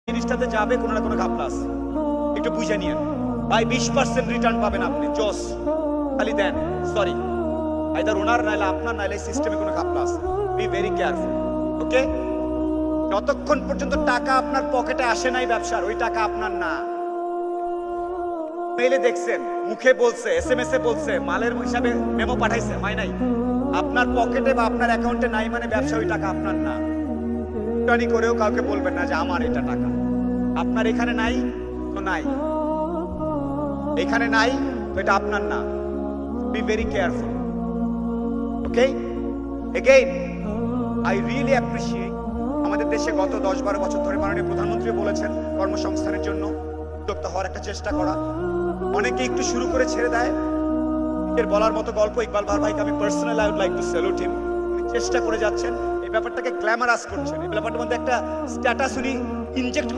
জিনিসটাতে যাবে কোনো না কোনো ঘাপলা আছে, একটু বুঝে নিয়েন ভাই। 20% রিটার্ন পাবেন আপনি, জোস। খালি দেন, সরি আইদার ওনার নাইলে আপনার নাইলে সিস্টেমে কোনো ঘাপলা আছে। বি ভেরি কেয়ারফুল, ওকে? যতক্ষণ পর্যন্ত টাকা আপনার পকেটে আসে নাই ব্যবসার, ওই টাকা আপনার না। মেইলে দেখছেন, মুখে বলছে, SMS এ বলছে, মালের হিসাবে মেমো পাঠাইছে, হয় নাই। আপনার পকেটে বা আপনার অ্যাকাউন্টে নাই মানে ব্যবসা, ওই টাকা আপনার না। টানি করেও কাউকে বলবেন না যে আমার এটা টাকা। আপনার এখানে নাই তো নাই, এখানে নাই তো এটা আপনার না। Be very careful, okay? Again I really appreciate আমাদের দেশে গত 10-12 বছর ধরে মাননীয় প্রধানমন্ত্রী বলেছেন কর্মসংস্থানের জন্য উদ্যোক্তা হওয়ার একটা চেষ্টা করা। অনেকে একটু শুরু করে ছেড়ে দেয়। এর বলার মতো গল্প ইকবাল ভাইকে আমি personally I would like to salute him. উনি চেষ্টা করে যাচ্ছেন, এই ব্যাপারটাকে গ্ল্যামারাস করছেন, এই ব্যাপারটার মধ্যে একটা স্ট্যাটাস উনি ইনজেক্ট